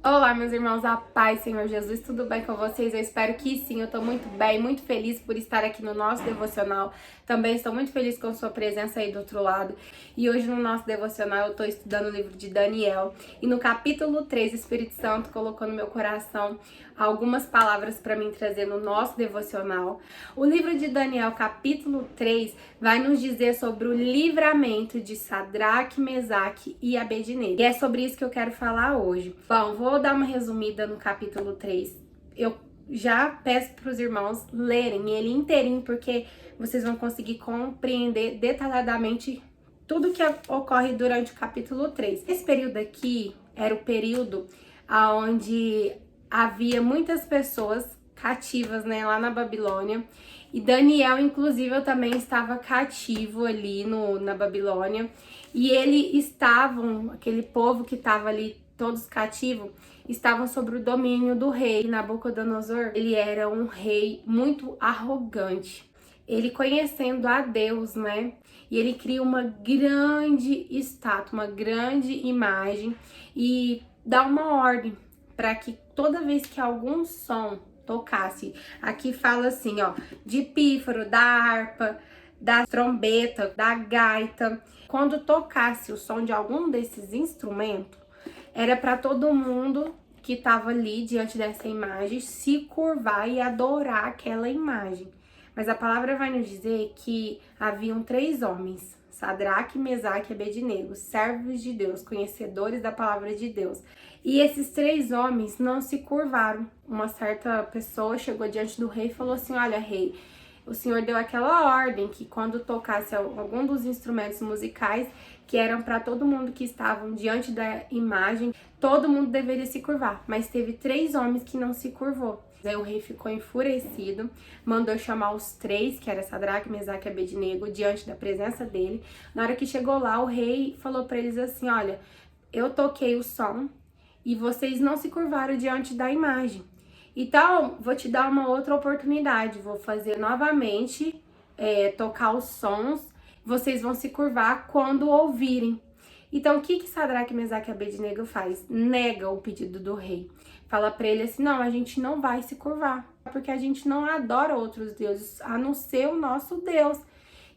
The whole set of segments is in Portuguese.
Olá, meus irmãos, a paz, Senhor Jesus, tudo bem com vocês? Eu espero que sim, eu tô muito bem, muito feliz por estar aqui no nosso devocional. Também estou muito feliz com sua presença aí do outro lado. E hoje no nosso devocional eu tô estudando o livro de Daniel. E no capítulo 3, o Espírito Santo colocou no meu coração algumas palavras para mim trazer no nosso devocional. O livro de Daniel, capítulo 3, vai nos dizer sobre o livramento de Sadraque, Mesaque e Abednego. E é sobre isso que eu quero falar hoje. Bom, vou dar uma resumida no capítulo 3. Eu já peço para os irmãos lerem ele inteirinho, porque vocês vão conseguir compreender detalhadamente tudo que ocorre durante o capítulo 3. Esse período aqui era o período onde havia muitas pessoas cativas, né, lá na Babilônia. E Daniel, inclusive, também estava cativo ali na Babilônia. E aquele povo que estava ali, todos cativos, estavam sob o domínio do rei Nabucodonosor. Ele era um rei muito arrogante. Ele conhecendo a Deus, né? E ele cria uma grande estátua, uma grande imagem e dá uma ordem para que toda vez que algum som tocasse, aqui fala assim, ó, de pífaro, da harpa, da trombeta, da gaita, quando tocasse o som de algum desses instrumentos, era para todo mundo que estava ali diante dessa imagem se curvar e adorar aquela imagem. Mas a palavra vai nos dizer que haviam 3 homens, Sadraque, Mesaque e Abednego, servos de Deus, conhecedores da palavra de Deus. E esses 3 homens não se curvaram. Uma certa pessoa chegou diante do rei e falou assim: olha, rei, o senhor deu aquela ordem que quando tocasse algum dos instrumentos musicais que eram para todo mundo que estavam diante da imagem, todo mundo deveria se curvar. Mas teve 3 homens que não se curvou. Aí o rei ficou enfurecido, mandou chamar os 3, que era Sadraque, Mesaque e Abednego, diante da presença dele. Na hora que chegou lá, o rei falou para eles assim: olha, eu toquei o som e vocês não se curvaram diante da imagem. Então, vou te dar uma outra oportunidade, vou fazer novamente, tocar os sons, vocês vão se curvar quando ouvirem. Então, o que Sadraque, Mesaque e Abednego faz? Nega o pedido do rei. Fala pra ele assim: não, a gente não vai se curvar, porque a gente não adora outros deuses, a não ser o nosso Deus,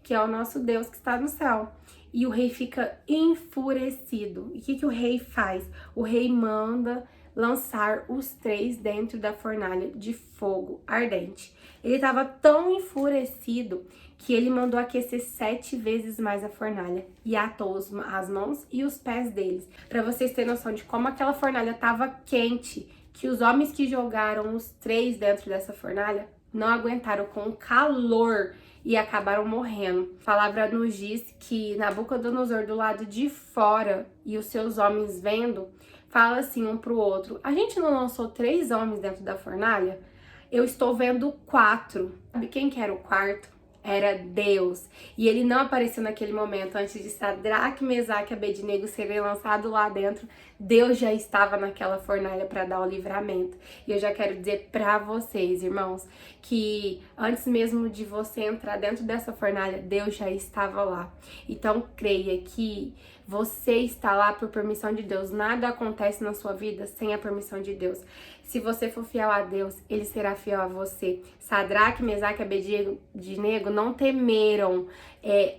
que é o nosso Deus que está no céu. E o rei fica enfurecido. E o que o rei faz? O rei manda lançar os 3 dentro da fornalha de fogo ardente. Ele estava tão enfurecido que ele mandou aquecer 7 vezes mais a fornalha e atou as mãos e os pés deles. Para vocês terem noção de como aquela fornalha estava quente, que os homens que jogaram os 3 dentro dessa fornalha não aguentaram com o calor e acabaram morrendo. A palavra nos diz que Nabucodonosor, do lado de fora, e os seus homens vendo, fala assim um pro outro: a gente não lançou 3 homens dentro da fornalha? Eu estou vendo 4. Sabe quem que era o quarto? Era Deus. E ele não apareceu naquele momento. Antes de Sadraque, Mesaque e Abednego serem lançados lá dentro, Deus já estava naquela fornalha para dar o livramento. E eu já quero dizer para vocês, irmãos, que antes mesmo de você entrar dentro dessa fornalha, Deus já estava lá. Então creia que você está lá por permissão de Deus. Nada acontece na sua vida sem a permissão de Deus. Se você for fiel a Deus, Ele será fiel a você. Sadraque, Mesaque e Abednego não temeram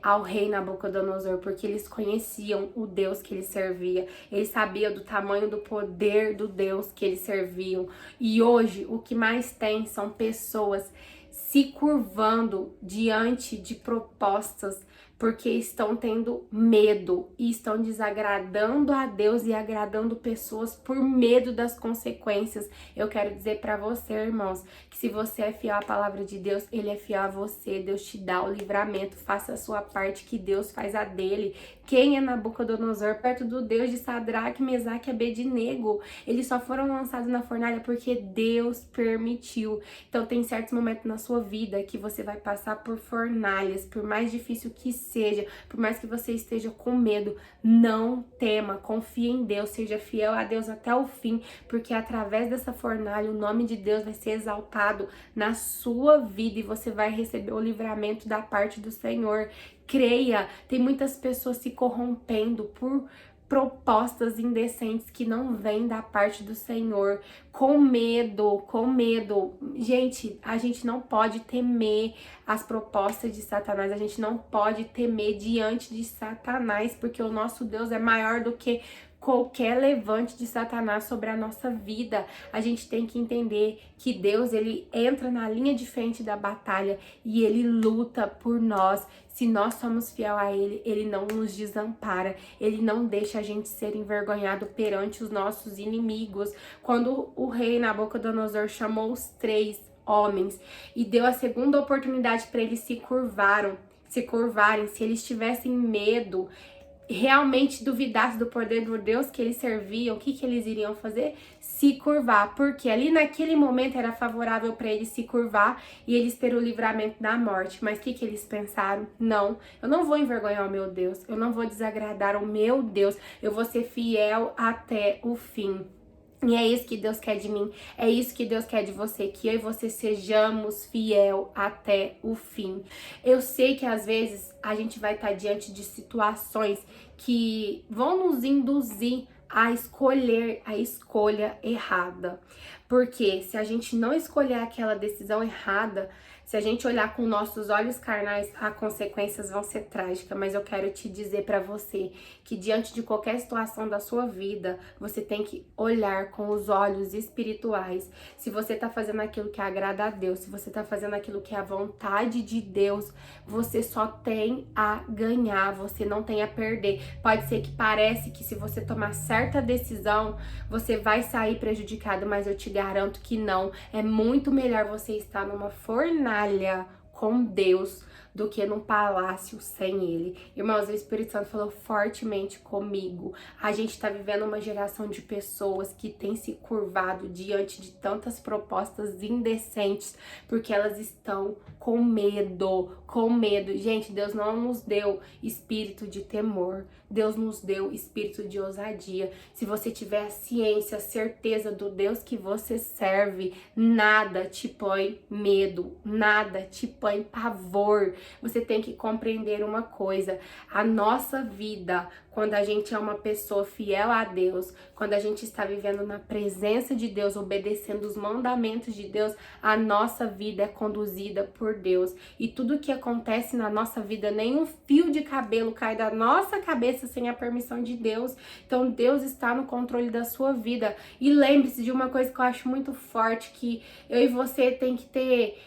ao rei Nabucodonosor, porque eles conheciam o Deus que eles serviam. Eles sabiam do tamanho do poder do Deus que eles serviam. E hoje, o que mais tem são pessoas se curvando diante de propostas porque estão tendo medo e estão desagradando a Deus e agradando pessoas por medo das consequências. Eu quero dizer para você, irmãos, que se você é fiel à palavra de Deus, Ele é fiel a você. Deus te dá o livramento, faça a sua parte que Deus faz a dele. Quem é Nabucodonosor perto do Deus de Sadraque, Mesaque e Abednego? Eles só foram lançados na fornalha porque Deus permitiu. Então tem certos momentos na sua vida que você vai passar por fornalhas, por mais difícil que seja, por mais que você esteja com medo, não tema, confie em Deus, seja fiel a Deus até o fim, porque através dessa fornalha o nome de Deus vai ser exaltado na sua vida e você vai receber o livramento da parte do Senhor. Creia, tem muitas pessoas se corrompendo por propostas indecentes que não vêm da parte do Senhor, com medo, com medo. Gente, a gente não pode temer as propostas de Satanás, a gente não pode temer diante de Satanás, porque o nosso Deus é maior do que qualquer levante de Satanás sobre a nossa vida. A gente tem que entender que Deus, ele entra na linha de frente da batalha e ele luta por nós. Se nós somos fiel a ele, ele não nos desampara, ele não deixa a gente ser envergonhado perante os nossos inimigos. Quando o rei Nabucodonosor chamou os 3 homens e deu a segunda oportunidade para eles se curvarem, se eles tivessem medo, realmente duvidasse do poder do Deus que eles serviam, o que eles iriam fazer? Se curvar, porque ali naquele momento era favorável para eles se curvar e eles ter o livramento da morte. Mas o que eles pensaram? Não, eu não vou envergonhar o meu Deus, eu não vou desagradar o meu Deus, eu vou ser fiel até o fim. E é isso que Deus quer de mim, é isso que Deus quer de você, que eu e você sejamos fiel até o fim. Eu sei que às vezes a gente vai estar diante de situações que vão nos induzir a escolher a escolha errada. Porque se a gente não escolher aquela decisão errada, se a gente olhar com nossos olhos carnais, as consequências vão ser trágicas. Mas eu quero te dizer para você que diante de qualquer situação da sua vida, você tem que olhar com os olhos espirituais. Se você tá fazendo aquilo que agrada a Deus, se você tá fazendo aquilo que é a vontade de Deus, você só tem a ganhar, você não tem a perder. Pode ser que parece que se você tomar certa decisão, você vai sair prejudicado, mas eu te garanto que não. É muito melhor você estar numa fornalha com Deus do que num palácio sem ele. Irmãos, o Espírito Santo falou fortemente comigo. A gente tá vivendo uma geração de pessoas que tem se curvado diante de tantas propostas indecentes, porque elas estão com medo, com medo. Gente, Deus não nos deu espírito de temor, Deus nos deu espírito de ousadia. Se você tiver a ciência, a certeza do Deus que você serve, nada te põe medo, nada te põe pavor. Você tem que compreender uma coisa: a nossa vida, quando a gente é uma pessoa fiel a Deus, quando a gente está vivendo na presença de Deus, obedecendo os mandamentos de Deus, a nossa vida é conduzida por Deus. E tudo que acontece na nossa vida, nenhum fio de cabelo cai da nossa cabeça sem a permissão de Deus. Então Deus está no controle da sua vida. E lembre-se de uma coisa que eu acho muito forte, que eu e você tem que ter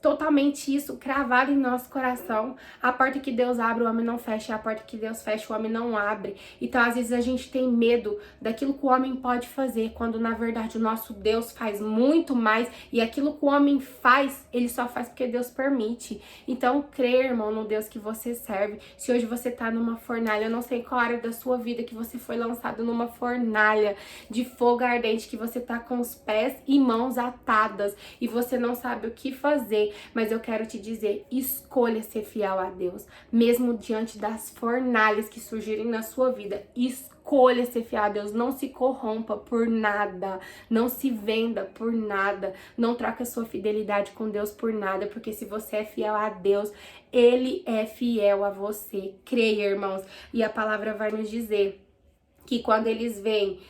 totalmente isso cravado em nosso coração. A porta que Deus abre, o homem não fecha. A porta que Deus fecha, o homem não abre. Então, às vezes, a gente tem medo daquilo que o homem pode fazer, quando, na verdade, o nosso Deus faz muito mais. E aquilo que o homem faz, ele só faz porque Deus permite. Então, crer, irmão, no Deus que você serve. Se hoje você tá numa fornalha, eu não sei qual área da sua vida que você foi lançado numa fornalha de fogo ardente, que você tá com os pés e mãos atadas e você não sabe o que fazer. Mas eu quero te dizer, escolha ser fiel a Deus, mesmo diante das fornalhas que surgirem na sua vida. Escolha ser fiel a Deus, não se corrompa por nada, não se venda por nada, não troca sua fidelidade com Deus por nada, porque se você é fiel a Deus, Ele é fiel a você. Creia, irmãos, e a palavra vai nos dizer que quando eles vêm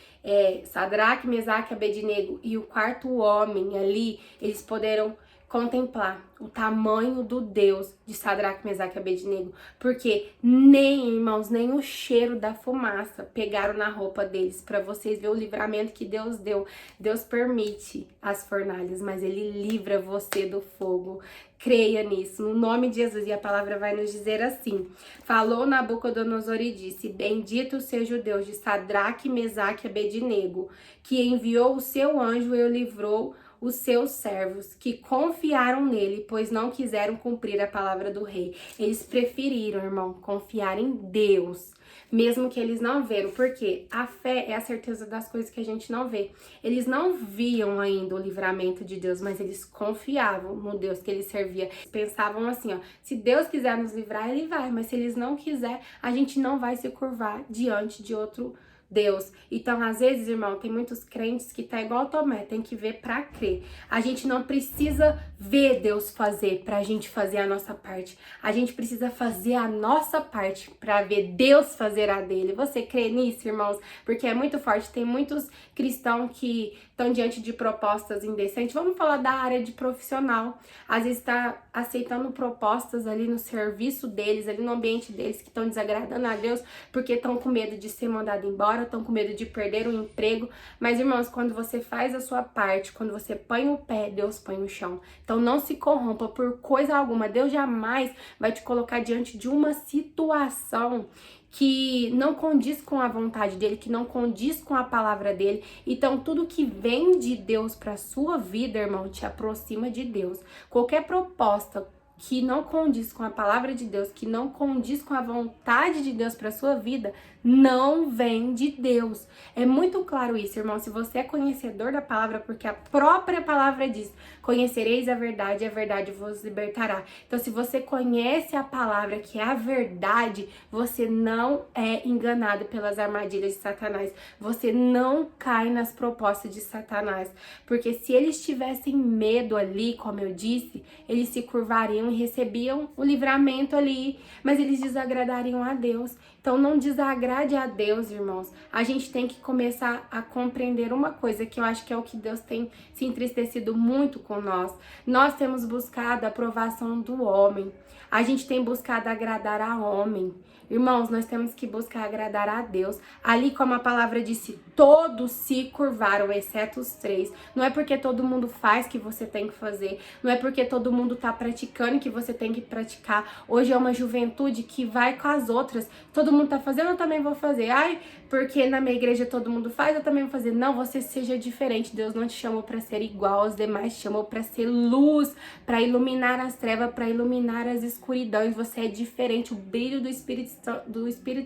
Sadraque, Mesaque e Abednego e o quarto homem ali, eles poderam contemplar o tamanho do Deus de Sadraque, Mesaque e Abednego, porque nem, irmãos, nem o cheiro da fumaça pegaram na roupa deles, para vocês verem o livramento que Deus deu. Deus permite as fornalhas, mas Ele livra você do fogo. Creia nisso, no nome de Jesus. E a palavra vai nos dizer assim: falou Nabucodonosor e disse: bendito seja o Deus de Sadraque, Mesaque e Abednego, que enviou o seu anjo e o livrou os seus servos, que confiaram nele, pois não quiseram cumprir a palavra do rei. Eles preferiram, irmão, confiar em Deus, mesmo que eles não viram, porque a fé é a certeza das coisas que a gente não vê. Eles não viam ainda o livramento de Deus, mas eles confiavam no Deus que eles serviam. Pensavam assim, ó: se Deus quiser nos livrar, Ele vai, mas se Eles não quiser, a gente não vai se curvar diante de outro Deus. Então, às vezes, irmão, tem muitos crentes que tá igual Tomé, tem que ver pra crer. A gente não precisa ver Deus fazer pra gente fazer a nossa parte. A gente precisa fazer a nossa parte pra ver Deus fazer a dele. Você crê nisso, irmãos? Porque é muito forte. Tem muitos cristãos que estão diante de propostas indecentes. Vamos falar da área de profissional. Às vezes tá aceitando propostas ali no serviço deles, ali no ambiente deles, que estão desagradando a Deus, porque estão com medo de ser mandado embora, estão com medo de perder o emprego. Mas, irmãos, quando você faz a sua parte, quando você põe o pé, Deus põe o chão. Então, não se corrompa por coisa alguma. Deus jamais vai te colocar diante de uma situação que não condiz com a vontade dele, que não condiz com a palavra dele. Então, tudo que vem de Deus para sua vida, irmão, te aproxima de Deus. Qualquer proposta que não condiz com a palavra de Deus, que não condiz com a vontade de Deus para sua vida, não vem de Deus. É muito claro isso, irmão. Se você é conhecedor da palavra, porque a própria palavra diz: conhecereis a verdade vos libertará. Então, se você conhece a palavra, que é a verdade, você não é enganado pelas armadilhas de Satanás. Você não cai nas propostas de Satanás. Porque se eles tivessem medo ali, como eu disse, eles se curvariam e recebiam o livramento ali, mas eles desagradariam a Deus. Então, não desagrade a Deus, irmãos. A gente tem que começar a compreender uma coisa, que eu acho que é o que Deus tem se entristecido muito com nós. Nós temos buscado a aprovação do homem. A gente tem buscado agradar a homem. Irmãos, nós temos que buscar agradar a Deus. Ali, como a palavra disse, todos se curvaram, exceto os 3. Não é porque todo mundo faz que você tem que fazer. Não é porque todo mundo tá praticando que você tem que praticar. Hoje é uma juventude que vai com as outras. Todo mundo tá fazendo, eu também vou fazer. Ai, porque na minha igreja todo mundo faz, eu também vou fazer. Não, você seja diferente. Deus não te chamou para ser igual aos demais, te chamou para ser luz, para iluminar as trevas, para iluminar as escuridões. Você é diferente. O brilho do Espírito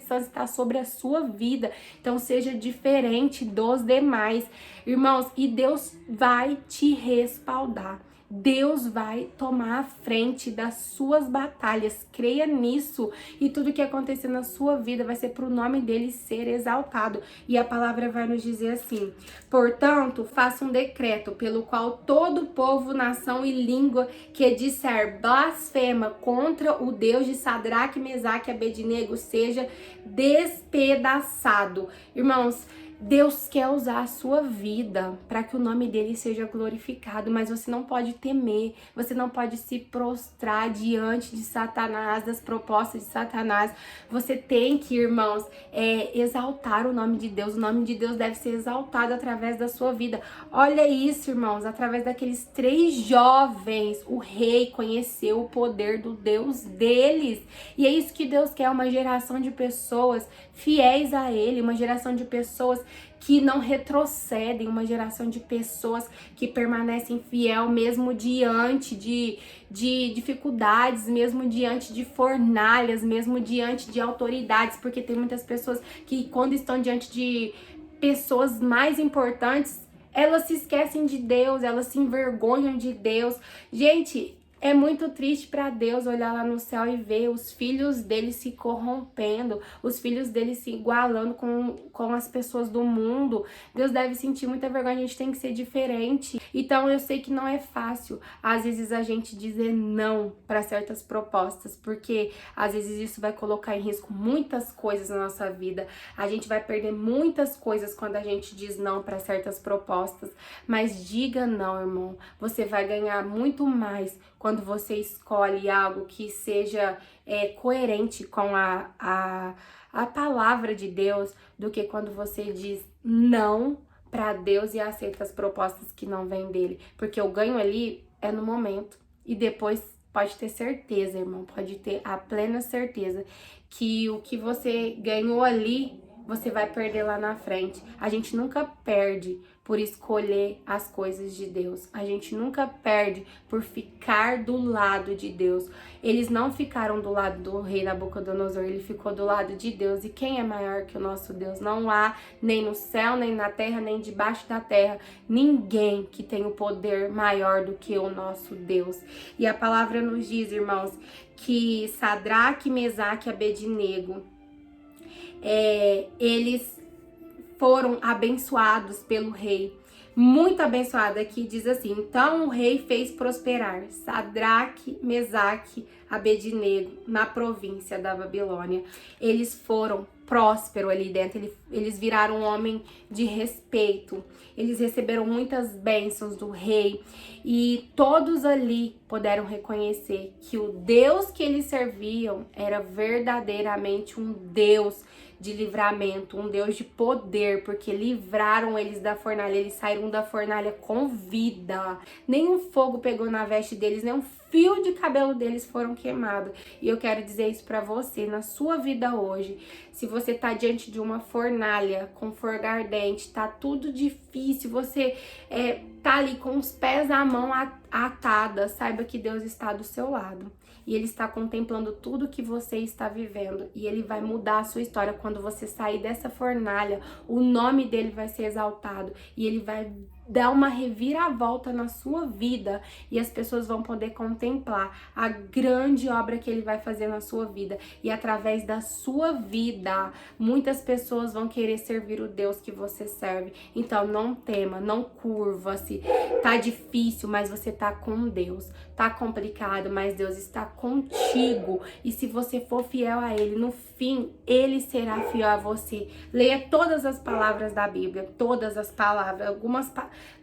Santo está sobre a sua vida. Então seja diferente dos demais, irmãos, e Deus vai te respaldar. Deus vai tomar a frente das suas batalhas, creia nisso, e tudo que acontecer na sua vida vai ser para o nome dele ser exaltado. E a palavra vai nos dizer assim: portanto, faça um decreto pelo qual todo povo, nação e língua que disser blasfema contra o Deus de Sadraque, Mesaque e Abednego seja despedaçado. Irmãos, Deus quer usar a sua vida para que o nome dele seja glorificado, mas você não pode temer, você não pode se prostrar diante de Satanás, das propostas de Satanás. Você tem que, irmãos, exaltar o nome de Deus. O nome de Deus deve ser exaltado através da sua vida. Olha isso, irmãos, através daqueles 3 jovens, o rei conheceu o poder do Deus deles. E é isso que Deus quer, uma geração de pessoas fiéis a ele, uma geração de pessoas que não retrocedem, uma geração de pessoas que permanecem fiel mesmo diante de dificuldades, mesmo diante de fornalhas, mesmo diante de autoridades, porque tem muitas pessoas que, quando estão diante de pessoas mais importantes, elas se esquecem de Deus, elas se envergonham de Deus. Gente, é muito triste para Deus olhar lá no céu e ver os filhos dele se corrompendo, os filhos dele se igualando com as pessoas do mundo. Deus deve sentir muita vergonha, a gente tem que ser diferente. Então eu sei que não é fácil, às vezes, a gente dizer não para certas propostas, porque às vezes isso vai colocar em risco muitas coisas na nossa vida. A gente vai perder muitas coisas quando a gente diz não para certas propostas. Mas diga não, irmão. Você vai ganhar muito mais quando você escolhe algo que seja coerente com a palavra de Deus, do que quando você diz não para Deus e aceita as propostas que não vêm dele. Porque o ganho ali é no momento. E depois pode ter certeza, irmão, pode ter a plena certeza que o que você ganhou ali, você vai perder lá na frente. A gente nunca perde por escolher as coisas de Deus. A gente nunca perde por ficar do lado de Deus. Eles não ficaram do lado do rei Nabucodonosor, ele ficou do lado de Deus. E quem é maior que o nosso Deus? Não há nem no céu, nem na terra, nem debaixo da terra, ninguém que tem o poder maior do que o nosso Deus. E a palavra nos diz, irmãos, que Sadraque, Mesaque e Abednego, eles foram abençoados pelo rei. Muito abençoado. Aqui diz assim: então o rei fez prosperar Sadraque, Mesaque, Abednego na província da Babilônia. Eles foram prósperos ali dentro, eles viraram um homem de respeito, eles receberam muitas bênçãos do rei e todos ali puderam reconhecer que o Deus que eles serviam era verdadeiramente um Deus de livramento, um Deus de poder, porque livraram eles da fornalha, eles saíram da fornalha com vida. Nenhum fogo pegou na veste deles, nenhum fio de cabelo deles foram queimados. E eu quero dizer isso para você, na sua vida hoje. Se você tá diante de uma fornalha com fogo ardente, tá tudo difícil, você tá ali com os pés à mão atada, saiba que Deus está do seu lado. E Ele está contemplando tudo que você está vivendo. E Ele vai mudar a sua história. Quando você sair dessa fornalha, o nome dele vai ser exaltado. E Ele vai dar uma reviravolta na sua vida. E as pessoas vão poder contemplar a grande obra que Ele vai fazer na sua vida. E através da sua vida, muitas pessoas vão querer servir o Deus que você serve. Então não tema, não curva-se. Tá difícil, mas você tá com Deus. Tá complicado, mas Deus está contigo. E se você for fiel a Ele, no fim, Ele será fiel a você. Leia todas as palavras da Bíblia, todas as palavras.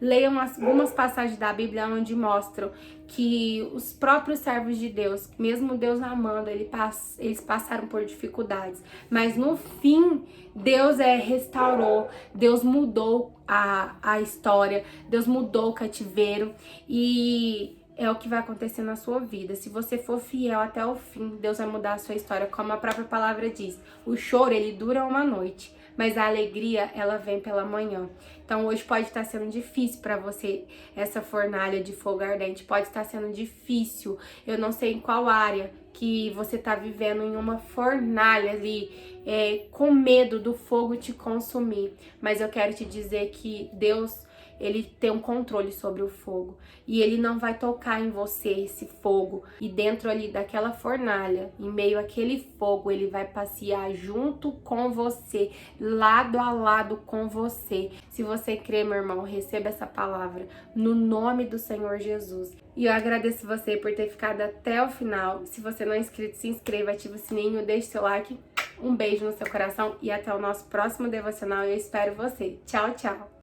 Leiam algumas passagens da Bíblia onde mostram que os próprios servos de Deus, mesmo Deus amando, eles passaram por dificuldades. Mas no fim, Deus restaurou, Deus mudou a história, Deus mudou o cativeiro e é o que vai acontecer na sua vida. Se você for fiel até o fim, Deus vai mudar a sua história, como a própria palavra diz. O choro, ele dura uma noite, mas a alegria, ela vem pela manhã. Então hoje pode estar sendo difícil para você essa fornalha de fogo ardente, pode estar sendo difícil. Eu não sei em qual área que você está vivendo em uma fornalha ali, com medo do fogo te consumir. Mas eu quero te dizer que Deus, Ele tem um controle sobre o fogo e Ele não vai tocar em você esse fogo. E dentro ali daquela fornalha, em meio àquele fogo, Ele vai passear junto com você, lado a lado com você. Se você crê, meu irmão, receba essa palavra no nome do Senhor Jesus. E eu agradeço você por ter ficado até o final. Se você não é inscrito, se inscreva, ativa o sininho, deixe seu like. Um beijo no seu coração e até o nosso próximo devocional. Eu espero você. Tchau, tchau.